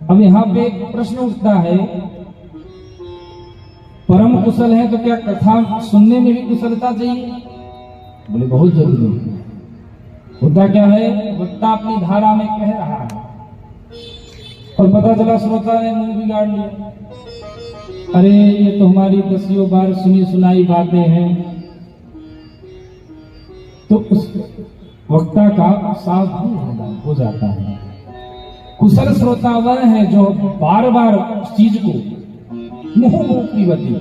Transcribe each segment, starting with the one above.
अब यहाँ पे एक प्रश्न उठता है, परम कुशल है तो क्या कथा सुनने में भी कुशलता चाहिए? बोले बहुत जरूरी है। होता क्या है, वक्ता अपनी धारा में कह रहा है और पता चला श्रोता ने मुंह बिगाड़ लिया, अरे ये तो हमारी दसियों बार सुनी सुनाई बातें हैं, तो उस वक्ता का सावधान हो जाता है। कुशल श्रोता वह है जो बार बार उस चीज को मुंह की बती,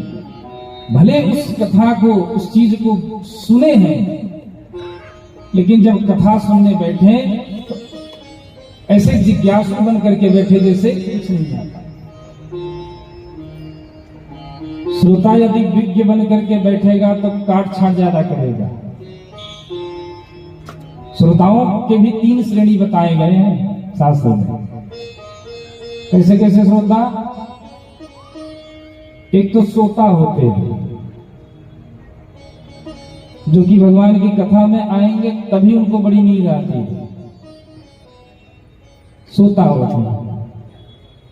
भले उस कथा को उस चीज को सुने हैं, लेकिन जब कथा सुनने बैठे तो ऐसे जिज्ञासु बन करके बैठे जैसे कुछ नहीं आता। श्रोता यदि विज्ञ बन करके बैठेगा तो काट छाट ज्यादा करेगा। श्रोताओं के भी 3 श्रेणी बताए गए हैं शास्त्र में। कैसे कैसे श्रोता? एक तो श्रोता होते हैं जो कि भगवान की कथा में आएंगे तभी उनको बड़ी नींद आती है, सोता होते हैं।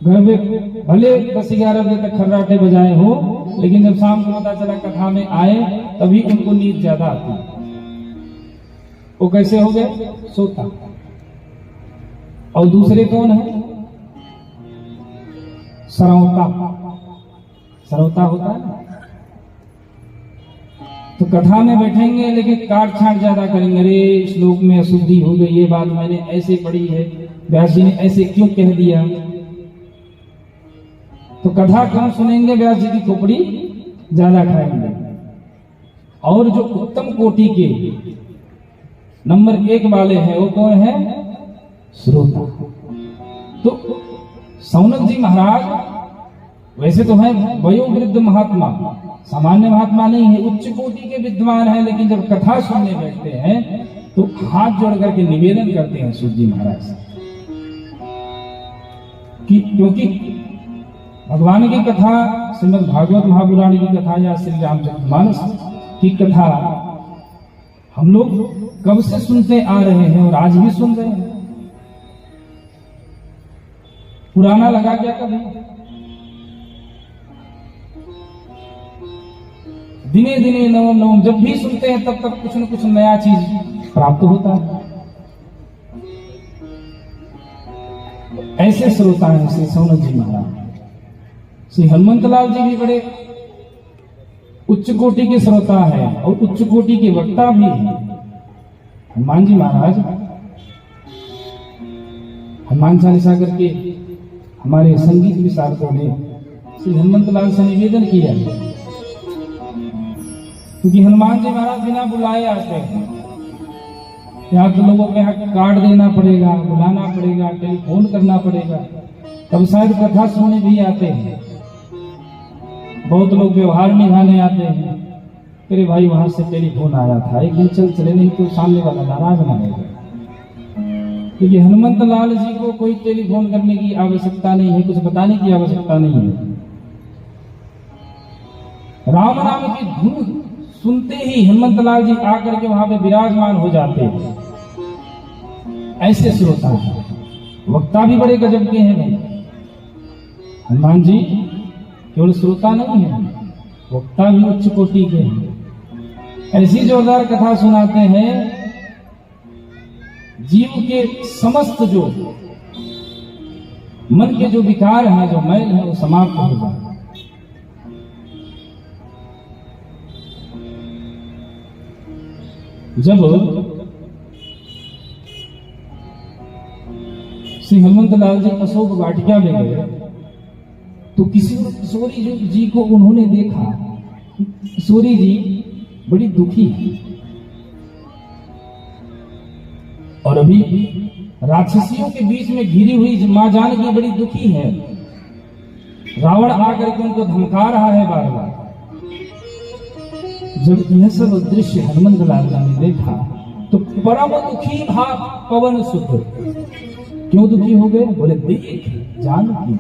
घर में भले 10-11 बजे तक खर्राटे बजाए हो, लेकिन जब शाम को पता चला कथा में आए तभी उनको नींद ज्यादा आती है। वो कैसे हो गए? सोता। और दूसरे कौन है? सरौता। सरौता होता है ना, तो कथा में बैठेंगे लेकिन काट छाट ज्यादा करेंगे। अरे श्लोक में अशुद्धि हो गई, ये बात मैंने ऐसे पढ़ी है, व्यास जी ने ऐसे क्यों कह दिया। तो कथा कम सुनेंगे, व्यास जी की खोपड़ी ज्यादा खाएंगे। और जो उत्तम कोटि के नंबर 1 वाले हैं वो कौन है? श्रोता। तो सौनक जी महाराज वैसे तो है वयोवृद्ध महात्मा, सामान्य महात्मा नहीं है, उच्च कोटि के विद्वान है, लेकिन जब कथा सुनने बैठते हैं तो हाथ जोड़ करके निवेदन करते हैं सूत जी महाराज से कि क्योंकि भगवान की कथा, श्रीमद् भागवत महापुराण की कथा या श्री रामचरितमानस की कथा हम लोग कब से सुनते आ रहे हैं और आज भी सुन रहे हैं। पुराना लगा क्या कभी? दिने दिने नवम नवम जब भी सुनते हैं तब तक कुछ न कुछ नया चीज प्राप्त होता है। ऐसे श्रोता हैं श्री सौनक जी महाराज। श्री हनुमंतलाल जी भी बड़े उच्च कोटि के श्रोता है और उच्च कोटि के वक्ता भी हैं। हनुमान जी महाराज हनुमान चालीसा करके हमारे संगीत विशारदों ने श्री हनुमंतलाल से निवेदन किया है, क्योंकि हनुमान जी महाराज बिना बुलाए आते हैं। यहाँ तो लोगों के यहाँ कार्ड देना पड़ेगा, बुलाना पड़ेगा, टेलीफोन करना पड़ेगा, तब शायद कथा सुनने भी आते हैं। बहुत लोग व्यवहार निभाने आते हैं, तेरे भाई वहां से टेलीफोन आया था, एक दिन चल चले, नहीं तो सामने वाला नाराज ना होगा। क्योंकि हनुमंत लाल जी को कोई टेलीफोन करने की आवश्यकता नहीं है, कुछ बताने की आवश्यकता नहीं है। राम नाम की धुन सुनते ही हनुमंत लाल जी आकर के वहां पे विराजमान हो जाते हैं। ऐसे श्रोता है। वक्ता भी बड़े गजब के हैं भाई। हनुमान जी केवल श्रोता नहीं है, वक्ता भी उच्च कोटि के हैं। ऐसी जोरदार कथा सुनाते हैं, जीव के समस्त जो मन के जो विकार हैं, जो मैल है, वो समाप्त हो जाए। जब श्री हनुमंत लाल जी अशोक वाटिका में गए तो किशोरी जी को उन्होंने देखा। किशोरी जी बड़ी दुखी है और अभी राक्षसियों के बीच में घिरी हुई मां जानकी बड़ी दुखी है। रावण आकर के उनको धमका रहा है बार बार। जब यह सब दृश्य हनुमंत लाल जी ने देखा तो परम दुखी भाव पवन सुत। क्यों दुखी हो गए? बोले देख जानकी।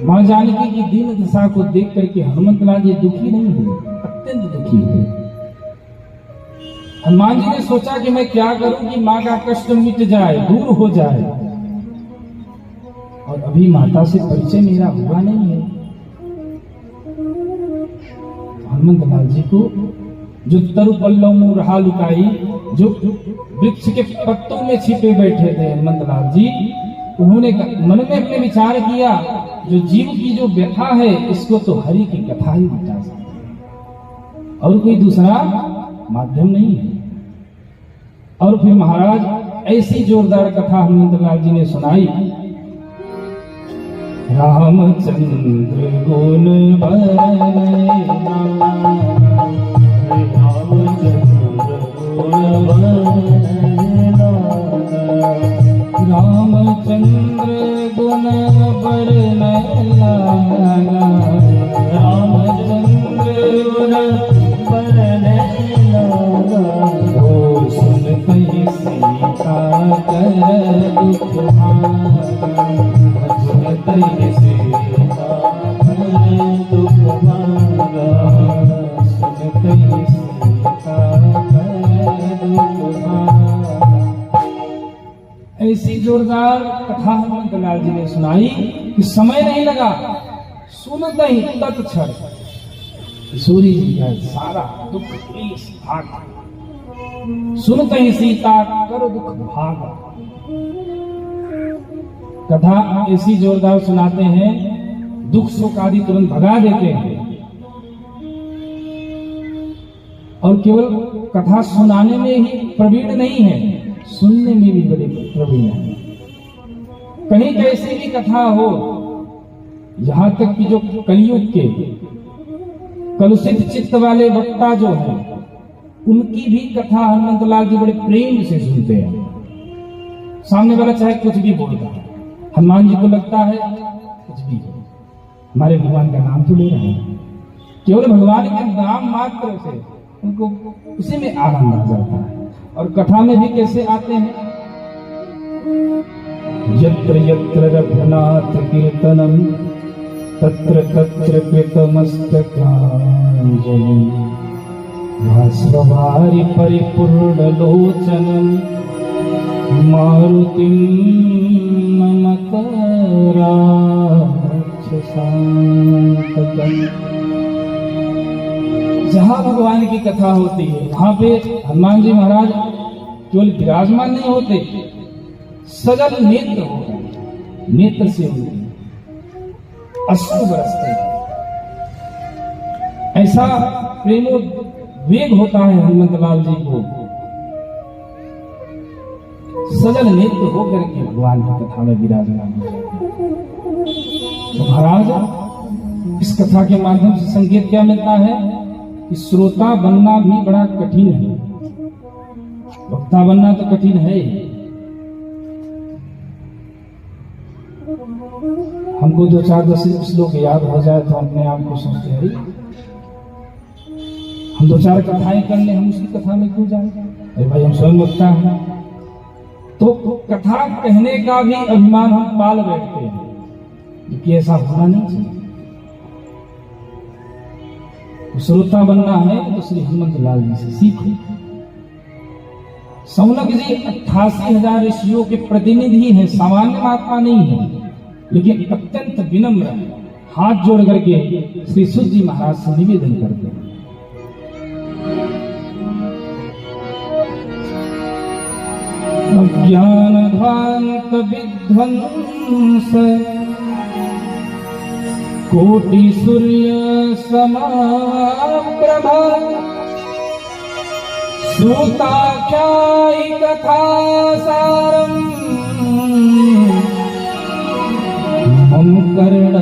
मां जानकी की दीन दशा को देख करके हनुमंत लाल जी दुखी नहीं हुए, अत्यंत दुखी हुए। हनुमान जी ने सोचा कि मैं क्या करूं कि माँ का कष्ट मिट जाए, दूर हो जाए, और अभी माता से परिचय मेरा हुआ नहीं है। हनुमंत लाल जी को जो तरु पल्लव मुँह रहा लुकाई, जो वृक्ष के पत्तों में छिपे बैठे थे हनुमंत लाल जी, उन्होंने मन में अपने विचार किया, जो जीव की जो व्यथा है इसको तो हरि की कथा ही मिटा सकती है, और कोई दूसरा माध्यम नहीं है। और फिर महाराज ऐसी जोरदार कथा हनुमंत लाल जी ने सुनाई। रामचंद्र गुण रामचंद्र गुण बरनैना, रामचंद्र गुण बरनैना, ओ सुन कहीं सीता कर दुख भागा, सुन कहीं सीता कर दुख भागा, सुन कहीं सीता कर दुख भागा। ऐसी जोरदार कथा हनुमंत लाल जी ने सुनाई कि समय नहीं लगा, सुनते ही तत्क्षण सूर्य जी का सारा दुख क्लेश भाग, सुनते ही सीता कर दुख भागा। कथा ऐसी जोरदार सुनाते हैं, दुख सुख आदि तुरंत भगा देते हैं। और केवल कथा सुनाने में ही प्रवीण नहीं है, सुनने में भी बड़े प्रवीण है। कहीं कैसी भी कथा हो, यहां तक कि जो कलयुग के कलुषित चित्त वाले वक्ता जो हैं, उनकी भी कथा हनुमंत लाल जी बड़े प्रेम से सुनते हैं। सामने वाला चाहे कुछ भी बोलता है, हनुमान जी को लगता है कुछ भी हमारे भगवान का नाम तो ले रहे हैं, केवल भगवान के नाम मात्र से उनको उसी में आनंद आ जाता है। और कथा में भी कैसे आते हैं, यत्र यत्र रघुनाथ कीर्तनम तत्र तत्र कृतमस्तकांजलि, भास्वभारि परिपूर्ण लोचनम मारुतिम नमत राक्षसांतकम्। जहां भगवान की कथा होती है वहां पे हनुमान जी महाराज केवल विराजमान नहीं होते, सजल नेत्र होते, नेत्र से होते अश्रु बरसते। ऐसा प्रेमोद्वेग होता है हनुमंत लाल जी को, सजल नेत्र होकर के भगवान की कथा में विराजमान हो जाते। तो महाराज इस कथा के माध्यम से संकेत क्या मिलता है कि श्रोता बनना भी बड़ा कठिन है, वक्ता बनना तो कठिन है। हमको 2-4 श्लोक याद हो जाए तो अपने आप को सोचते हैं हम 2-4 कथाएं कर ले, हम उसकी कथा में क्यों जाए? अरे भाई हम स्वयं वक्ता हैं, तो कथा कहने का भी अभिमान हम पाल बैठते हैं कि ऐसा होना नहीं चाहिए। श्रोता बनना है तो श्री हनुमंत लाल जी से सीखो। सौनक जी 88,000 ऋषियों के प्रतिनिधि हैं, सामान्य महात्मा नहीं है, लेकिन अत्यंत विनम्र हाथ जोड़ करके श्री सुत जी महाराज से निवेदन करते हैं। अज्ञान ध्वांत विध्वंस कोटि सूर्य समाप्रभा, श्रुताख्यायि कथा सारम् मम कर्ण